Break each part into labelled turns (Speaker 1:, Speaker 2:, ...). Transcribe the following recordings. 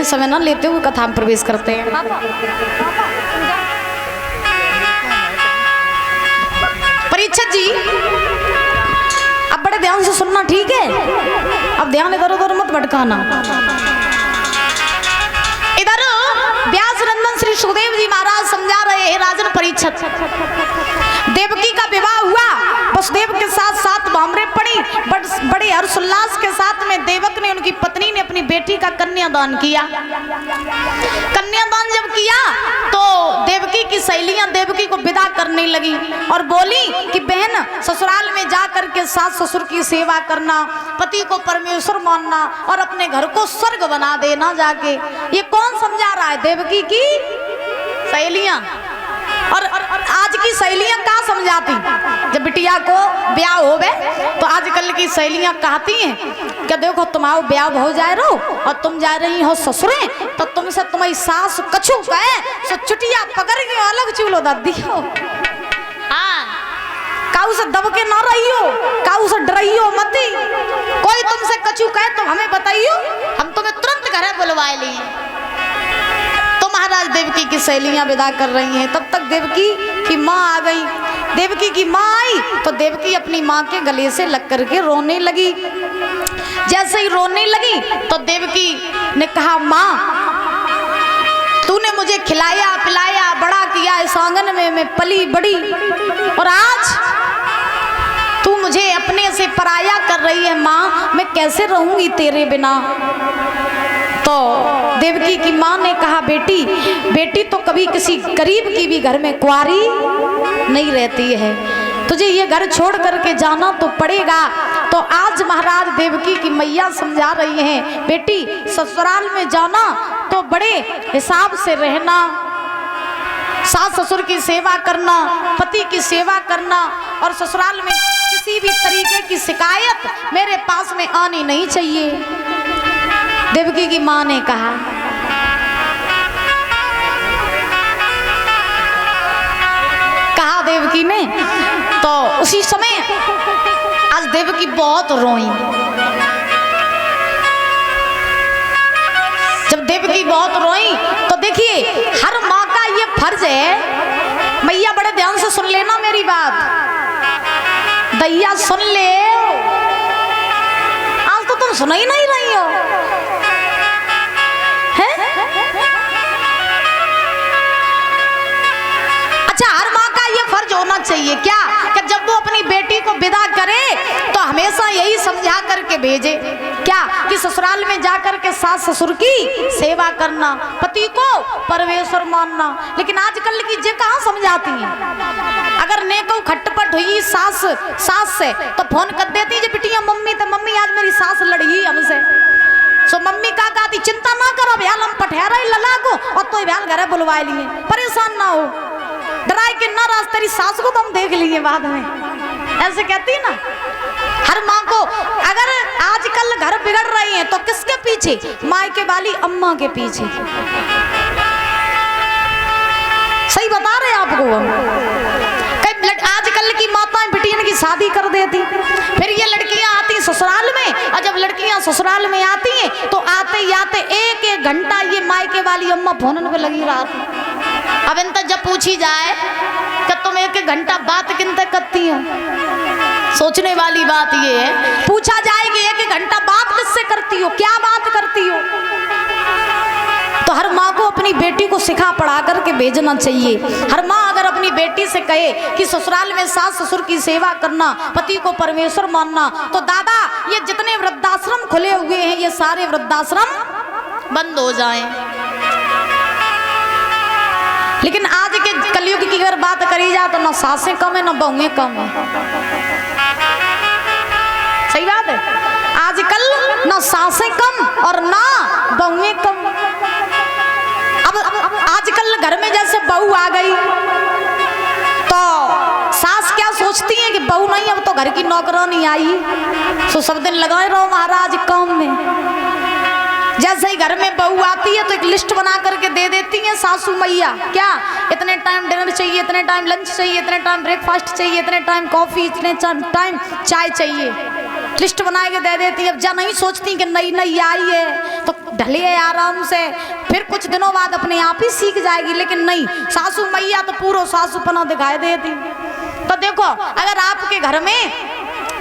Speaker 1: समय न लेते हुए कथा में प्रवेश करते हैं। परीक्षित जी अब बड़े ध्यान से सुनना, ठीक है? अब ध्यान इधर उधर मत भटकाना। इधर व्यास नंदन श्री सुखदेव जी महाराज समझा रहे हैं राजन परीक्षित। देवकी का विवाह हुआ, वसुदेव के साथ साथ भामरे पड़ी, बड़े हर्षोल्लास के साथ में देवक ने, उनकी पत्नी ने अपनी बेटी का कन्यादान किया। कन्यादान जब किया तो देवकी की सहेलियां देवकी को विदा करने लगी और बोली कि बहन ससुराल में जाकर के सास ससुर की सेवा करना, पति को परमेश्वर मानना और अपने घर को स्वर्ग बना देना जाके। ये कौन समझा रहा है? देवकी की सहेलियां। और आज की सहेलियां क्या समझाती? जब बिटिया को ब्याह होवे तो आजकल की सहेलियां कहती हैं कि देखो तुम्हारा ब्याह हो जाए रो और तुम जा रही हो ससुरे, तो तुमसे तुम्हारी सास कछु कहे सो चुटिया पकड़ के अलग चूल्हो दादी हो। हाँ, काऊ से दब के ना रहियो, काऊ से डरियो मती। कोई तुमसे कछु कहे तो हमें बताइयो, हम तुम्हें तुरंत घरे बुलवाए लिए। महाराज देवकी की सहेलियां विदा कर रही हैं, तब तक देवकी की माँ आ गई। देवकी की माँ आई तो देवकी अपनी माँ के गले से लग करके रोने लगी। जैसे ही रोने लगी तो देवकी ने कहा, माँ तूने मुझे खिलाया पिलाया बड़ा किया, इस आंगन में मैं पली बड़ी, और आज तू मुझे अपने से पराया कर रही है। माँ मैं कैसे रहूंगी तेरे बिना? तो देवकी की माँ ने कहा, बेटी तो कभी किसी गरीब की भी घर में कुंवारी नहीं रहती है, तुझे ये घर छोड़ करके जाना तो पड़ेगा। तो आज महाराज देवकी की मैया समझा रही हैं, बेटी ससुराल में जाना तो बड़े हिसाब से रहना, सास ससुर की सेवा करना, पति की सेवा करना, और ससुराल में किसी भी तरीके की शिकायत मेरे पास में आनी नहीं चाहिए। देवकी की माँ ने कहा। देवकी ने तो उसी समय आज देवकी बहुत रोई। जब देवकी बहुत रोई तो देखिए हर माँ का ये फर्ज है, मैया बड़े ध्यान से सुन लेना मेरी बात, दैया सुन ले, आज तो तुम सुन ही नहीं रही हो। होना चाहिए क्या कि जब वो अपनी बेटी को विदा करे तो हमेशा यही समझा करके भेजे क्या कि ससुराल में जाकर के सास ससुर की सेवा करना, पति को परमेश्वर मानना। लेकिन आजकल की जे कहाँ समझाती हैं? अगर नेको खटपट हुई सास से तो फोन कर देती है बिटिया मम्मी, तो मम्मी आज मेरी सास लड़ी हमसे, सो मम्मी का कहती चिंता ना करो भैया हम पठहरा लला को और तो भैया घरे बुलवा लिए, परेशान ना हो, डराए कि ना राज तेरी सास को तो हम देख लिए बाद में, ऐसे कहती है ना। हर माँ को अगर आजकल घर बिगड़ रही हैं तो किसके पीछे? मायके वाली अम्मा के पीछे। सही बता रहे हैं आपको हम। आजकल की माताएं बिटियां की शादी कर देती, फिर ये लड़कियां आती ससुराल में, और जब लड़कियां ससुराल में आती हैं तो आते ही आते एक एक घंटा ये मायके वाली अम्मा फोन पे लगी रही। अब इन तक जब पूछी जाए कि तुम एक एक घंटा बात किन तक करती हो, सोचने वाली बात ये है, पूछा जाए कि एक एक घंटा बात किससे करती हो, क्या बात करती हो, तो हर माँ को अपनी बेटी को सिखा पढ़ा करके भेजना चाहिए। हर माँ अगर अपनी बेटी से कहे कि ससुराल में सास ससुर की सेवा करना, पति को परमेश्वर मानना, तो दादा ये जितने वृद्धाश्रम खुले हुए हैं ये सारे वृद्धाश्रम बंद हो जाएं। लेकिन आज के कलयुग की अगर बात करी जाए तो ना सासें कम है ना बहुएं कम है। सही बात है, आजकल ना सासें कम और ना बहुएं कम। अब आजकल घर में जैसे बहू आ गई तो सास क्या सोचती है कि बहू नहीं अब तो घर की नौकरानी आई, तो सब दिन लगाए रहो महाराज काम में। जैसे ही घर में बहू आती है तो एक लिस्ट बना करके दे देती है सासू मैया, क्या इतने टाइम डिनर चाहिए, इतने टाइम लंच चाहिए, इतने टाइम ब्रेकफास्ट चाहिए, इतने टाइम कॉफी, इतने टाइम चाय चाहिए। लिस्ट बना के दे देती। अब जा नहीं सोचती कि नई नई आई है तो ढलिए आराम से, फिर कुछ दिनों बाद अपने आप ही सीख जाएगी। लेकिन नहीं, सासू मैया तो पूरा सासूपना दिखाई देती। तो देखो, अगर आपके घर में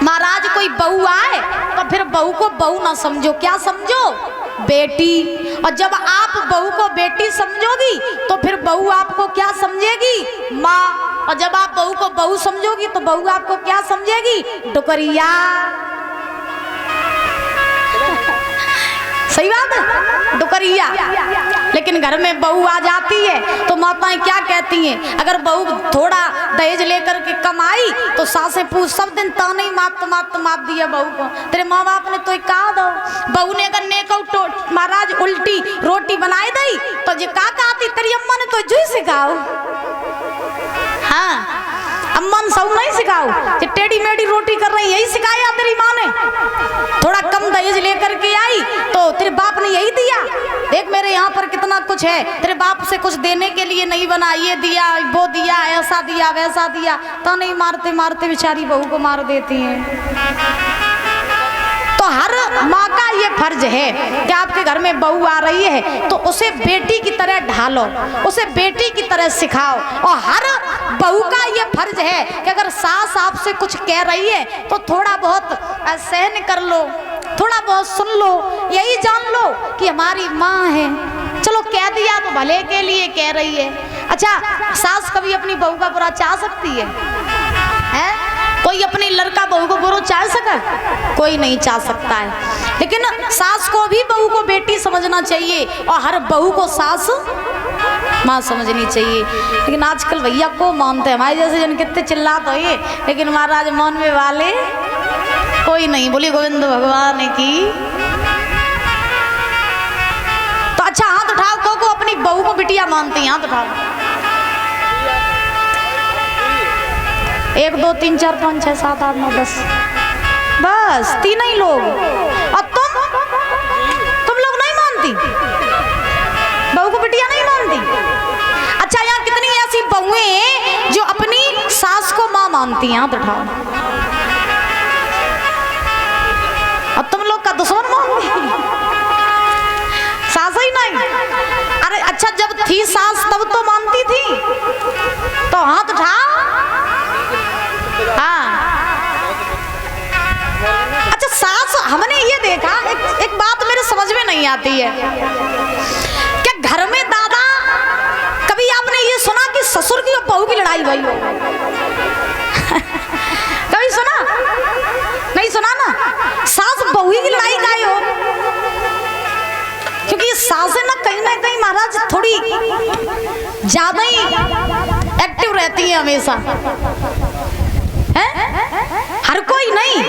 Speaker 1: महाराज कोई बहू आए तो फिर बहू को बहू ना समझो, क्या समझो? बेटी। और जब आप बहू को बेटी समझोगी तो फिर बहू आपको क्या समझेगी? माँ। और जब आप बहू को बहू समझोगी तो बहू आपको क्या समझेगी? डुकरिया। सही बात है, डुकरिया। लेकिन घर में बहू आ जाती है तो माताएं क्या कहती हैं? अगर बहू थोड़ा दहेज लेकर के कमाई तो सासें पूछ सब दिन ताने ही मात दिया बहू को, तेरे माँ बाप ने तो कहा दो। बहू ने अगर नेको महाराज उल्टी रोटी बनाई दी तो जे का कहती, तेरी अम्मा ने तो जुई सिखाओ। हाँ, अम्मा ने सब नहीं सिखाओ, जे टेढ़ी मेढ़ी रोटी कर रही यही सिखाया तेरी माँ ने। थोड़ा कम दहेज लेकर के आई तो तेरे बाप ने यही दिया, देख मेरे यहाँ पर कितना कुछ है, तेरे बाप से कुछ देने के लिए नहीं बना, ये दिया वो दिया, ऐसा दिया वैसा दिया। तो नहीं, मारते मारते बेचारी बहू को मार देती हैं। तो हर माँ का ये फर्ज है कि आपके घर में बहू आ रही है तो उसे बेटी की तरह ढालो, उसे बेटी की तरह सिखाओ। और हर बहू का ये फर्ज है कि अगर सास आपसे कुछ कह रही है तो थोड़ा बहुत सहन कर लो, थोड़ा बहुत सुन लो, यही जान लो कि हमारी माँ है। चलो कह दिया तो भले के लिए कह रही है। अच्छा, सास कभी अपनी बहू का बुरा चाह सकती है? कोई अपनी लड़का बहू को बुरा चाह सका? कोई नहीं चाह सकता है। लेकिन सास को भी बहू को बेटी समझना चाहिए और हर बहू को सास माँ समझनी चाहिए। लेकिन आजकल भैया को मानते हैं, हमारे जैसे जन कितने चिल्लाते हो ये, लेकिन महाराज मानने वाले कोई नहीं। बोली गोविंद भगवान की। तो अच्छा, हाथ उठाओ को अपनी बहू को बिटिया मानती है, हाथ उठाओ। 1 2 3 4 5 6 7 8 9 10, बस 3 ही लोग। और तुम लोग नहीं मानती, बहू को बिटिया नहीं मानती। अच्छा, यहाँ कितनी ऐसी बहुएं जो अपनी सास को माँ मानती हैं, हाथ उठाओ। और तुम लोग का दुश्मन मानती, सास ही नहीं। अरे अच्छा, जब थी सास तब तो मानती थी, तो हाथ उठाओ। हाँ, अच्छा, सास हमने ये देखा, एक बात मेरे समझ में नहीं आती है, क्या घर में दादा कभी आपने ये सुना कि ससुर की और बहू की लड़ाई हुई हो? कभी सुना? नहीं सुना ना। सास बहू की लड़ाई का हो, क्योंकि सासें ना कहीं महाराज थोड़ी ज्यादा ही एक्टिव रहती है हमेशा। हर कोई नहीं,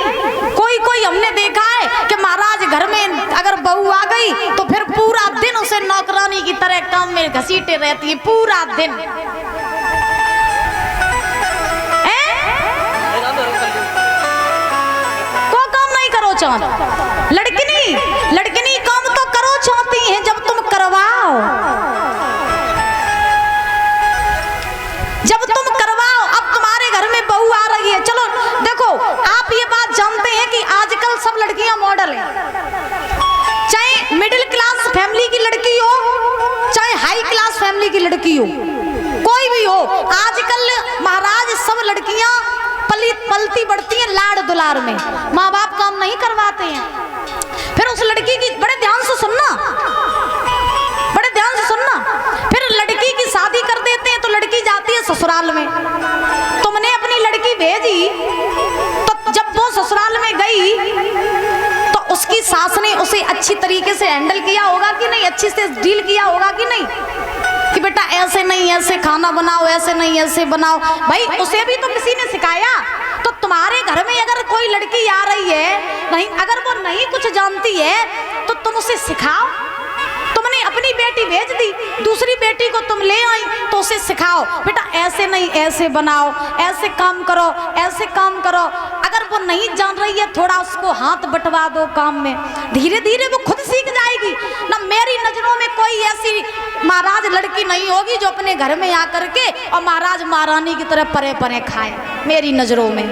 Speaker 1: कोई हमने देखा है कि महाराज घर में अगर बहू आ गई तो फिर पूरा दिन उसे नौकरानी की तरह काम में घसीटे रहती है, पूरा दिन। को काम नहीं करो चाहत, लड़किनी काम तो करो चाहती है जब तुम करवाओ, जब तुम करवाओ। अब तुम्हारे घर में बहू आ रही है, चलो देखो, आप ये बात जानते हैं कि आजकल सब लड़कियां मॉडल हैं, चाहे मिडिल क्लास फैमिली की लड़की हो, चाहे हाई क्लास फैमिली की लड़की हो, कोई भी हो। आजकल महाराज सब लड़कियां पलती बढ़ती हैं लाड़ दुलार में, माँ बाप काम नहीं करवाते हैं। फिर उस लड़की की बड़े ध्यान से सुनना, बड़े ध्यान से सुनना, फिर लड़की की शादी कर देते हैं तो लड़की जाती है ससुराल में। तुमने अपनी लड़की भेजी तो जब वो ससुराल में गई तो उसकी सास ने उसे अच्छी तरीके से हैंडल किया होगा कि नहीं, अच्छी से डील किया होगा कि नहीं, कि बेटा ऐसे नहीं ऐसे खाना बनाओ, ऐसे नहीं ऐसे बनाओ। भाई उसे भी तो किसी ने सिखाया। तो तुम्हारे घर में अगर कोई लड़की आ रही है, नहीं अगर वो नहीं कुछ जानती है तो तुम उसे सिखाओ। तुमने अपनी बेटी भेज दी, दूसरी बेटी को तुम ले आई तो उसे सिखाओ, बेटा ऐसे नहीं ऐसे बनाओ, ऐसे काम करो, ऐसे काम करो। अगर वो नहीं जान रही है थोड़ा उसको हाथ बंटवा दो काम में, धीरे धीरे वो खुद सीख जाएगी ना। मेरी नजरों में कोई ऐसी महाराज लड़की नहीं होगी जो अपने घर में आकर के और महाराज महारानी की तरह परे परे खाए, मेरी नजरों में।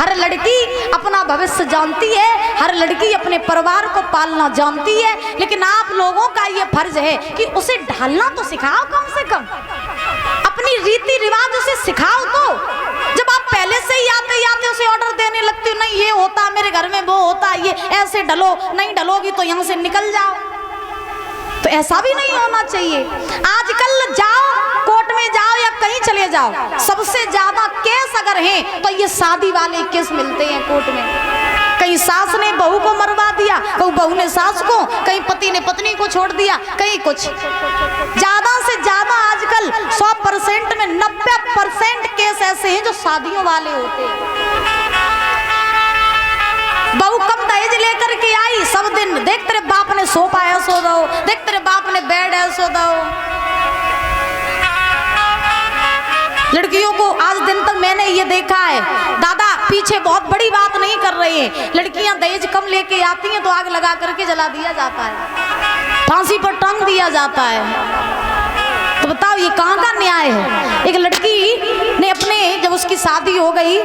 Speaker 1: हर लड़की अपना भविष्य जानती है, हर लड़की अपने परिवार को पालना जानती है, लेकिन आप लोगों का ये फर्ज है कि उसे ढालना तो सिखाओ, कम से कम अपनी रीति रिवाज उसे सिखाओ। तो जब आप पहले से ही आते आते उसे ऑर्डर देने लगती हो, नहीं ये होता मेरे घर में, वो होता ये, ऐसे ढलो, नहीं ढलोगी तो यहाँ से निकल जाओ, तो ऐसा भी नहीं होना चाहिए। आजकल जाओ कोर्ट में जाओ या कहीं चले जाओ, सबसे ज्यादा केस अगर हैं तो ये शादी वाले केस मिलते हैं कोर्ट में। कहीं सास ने बहू को मरवा दिया, कहीं बहू ने सास को, कहीं पति ने पत्नी को छोड़ दिया, कहीं कुछ। ज्यादा से ज्यादा आजकल 100% में 90% केस ऐसे हैं जो शादियों वाले होते हैं। बहू कम दहेज लेकर के आई, सब दिन देख तेरे बाप ने सोफा है सो दो, देख तेरे बाप ने बेड है सो दो। लड़कियों को आज दिन तक मैंने ये देखा है, दादा पीछे बहुत बड़ी बात नहीं कर रहे हैं, लड़कियां दहेज कम लेके आती हैं तो आग लगा करके जला दिया जाता है, फांसी पर टांग दिया जाता है। तो बताओ ये कहाँ का न्याय है? एक लड़की ने अपने, जब उसकी शादी हो गई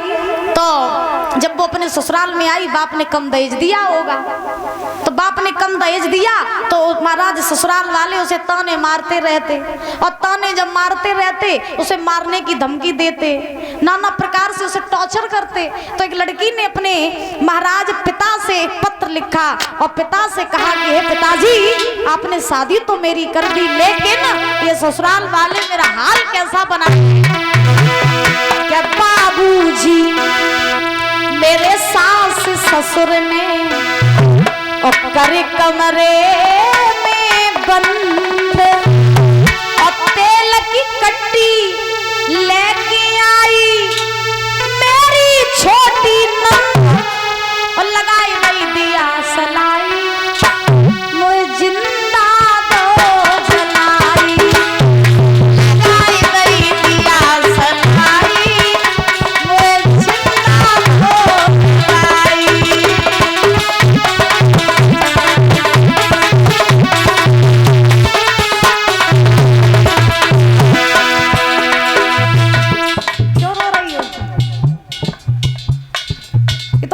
Speaker 1: तो जब वो अपने ससुराल में आई, बाप ने कम दहेज दिया होगा, तो बाप ने कम दहेज दिया तो महाराज ससुराल वाले उसे ताने मारते रहते, और ताने जब मारते रहते उसे मारने की धमकी देते, नाना प्रकार से उसे टॉर्चर करते। तो एक लड़की ने अपने महाराज पिता से पत्र लिखा और पिता से कहा कि हे पिताजी, आपने शादी तो मेरी कर दी, लेकिन ये ससुराल वाले मेरा हाल कैसा बना। क्या बाबूजी मेरे सास ससुर ने और करे कमरे में बंद, और तेल की कट्टी लेके आई मेरी छोटी नंद, और लगाई गई दिया सलाई, मुझे जिंदा दो जलाई, लगाई गई दिया सलाई, मुझे जिंदा दो जलाई।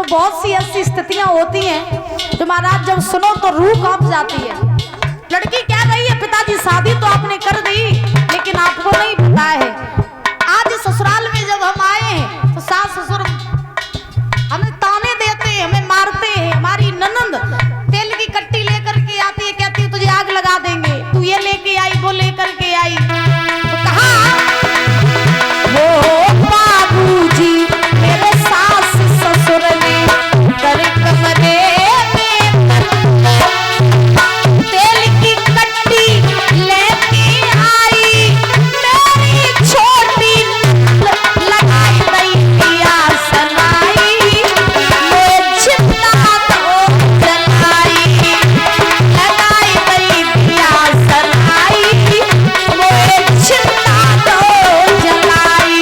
Speaker 1: बहुत सी ऐसी स्थितियां होती हैं जो महाराज जब सुनो तो रूह कांप जाती है। लड़की क्या गई है, पिताजी शादी तो आपने कर दी, लेकिन आपको नहीं पता है आज ससुराल में जब हम आए हैं तो सास ससुर हमें ताने देते हैं, हमें मारते हैं। हमारी ननंद तेल की कट्टी लेकर के आती है, कहती है तुझे आग लगा देंगे, तू ये लेके आई वो लेकर के आई। तो कहा वो बाबूजी मेरे सास ससुर ने करे कमरे में तेल की कट्टी लेके आई मेरी छोटी, लगाई गई दिया सलाई, मैं जितना तो जलाई, लगाई गई दिया सलाई, मैं जितना तो जलाई।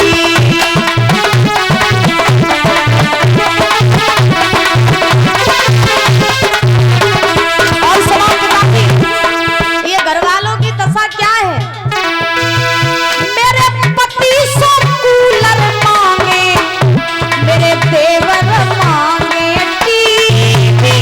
Speaker 1: और समाज ये घर वालों की दशा क्या है? मेरे पति से कूलर मांगे, मेरे देवर मांगे टीवी,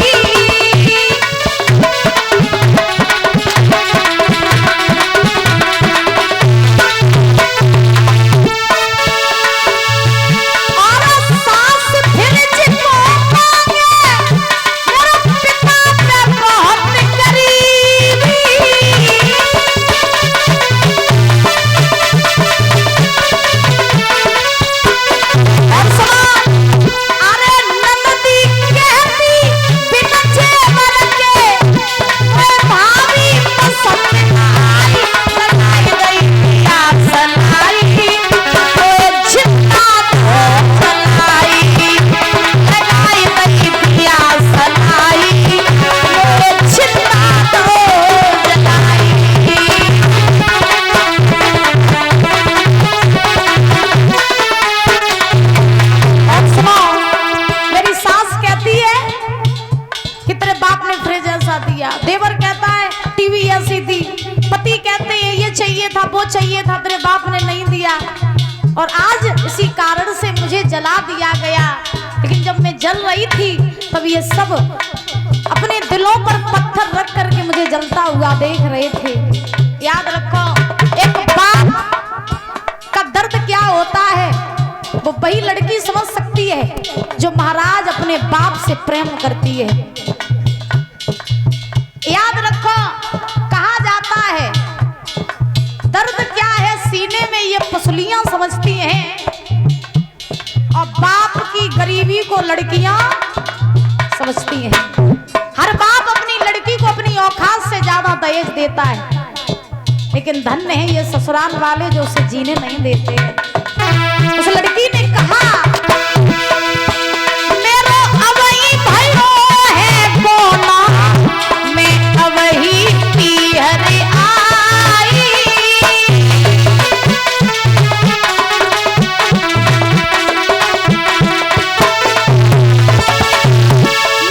Speaker 1: और सास फ्रिज को मांगे, मेरा पिता पे बहुत गरीबी। और समाज अरे नंदी कहती बिना जेवर के, मैं भाभी पसंद आई, लगाई गई दिया सलाई, मैं जितना तो जलाई, लगाई गई दिया सलाई, मैं जितना तो जलाई। और सुनो, मेरी सास कहती है कि तेरे बाप ने फ्रिज ऐसा दिया, देवर कहता है टीवी ऐसी दी, पति कहते हैं ये चाहिए था वो चाहिए था, तेरे बाप ने नहीं दिया, और आज इसी कारण से मुझे जला दिया गया। लेकिन जल रही थी, तब ये सब अपने दिलों पर पत्थर रख करके मुझे जलता हुआ देख रहे थे। याद रखो, एक बाप का दर्द क्या होता है वो वही लड़की समझ सकती है जो महाराज अपने बाप से प्रेम करती है। याद रखो, कहा जाता है दर्द क्या है सीने में ये पसलियां समझती हैं, और बाप की गरीबी को लड़कियां समझती हैं। हर बाप अपनी लड़की को अपनी औकात से ज्यादा दहेज देता है, लेकिन धन्य है ये ससुराल वाले जो उसे जीने नहीं देते हैं। उस लड़की ने कहा, मेरो अवही भयो है कोना, मैं अवही पीहर आई।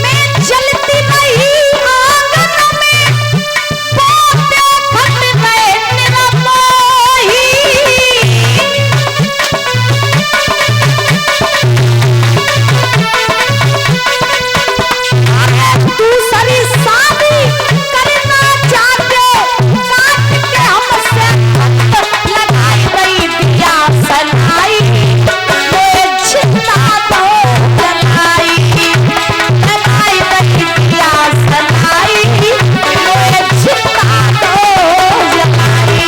Speaker 1: मैं चलती नहीं आंगन में, पोते फट गए निरमोही। दूसरी शादी करना चाहते, काट के हमसे लगाई गई दिया सलाई, ये छिपा दो जलाई, लगाई गई दिया सलाई, ये छिपा दो जलाई।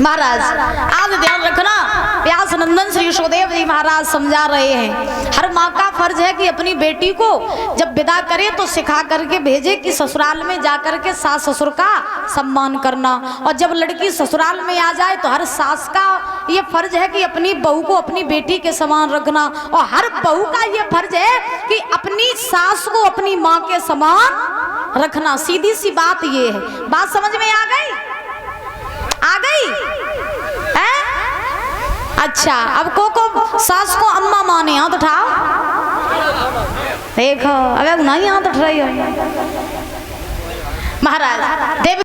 Speaker 1: महाराज आज ध्यान रखना, व्यास नंदन श्री यशोदेव जी महाराज समझा रहे हैं, हर माँ का फर्ज है कि अपनी बेटी को जब विदा करे तो सिखा करके भेजे कि ससुराल में जाकर के सास ससुर का सम्मान करना, और जब लड़की ससुराल में आ जाए तो हर सास का ये फर्ज है कि अपनी बहू को अपनी बेटी के समान रखना, और हर बहू का ये फर्ज है कि अपनी सास को अपनी माँ के समान रखना। सीधी सी बात ये है। बात समझ में आ गई? आ गई है? अच्छा, अब को सास को अम्मा माने, हाथ उठाओ। देखो, अगर नहीं हाथ उठ रही हो महाराज देव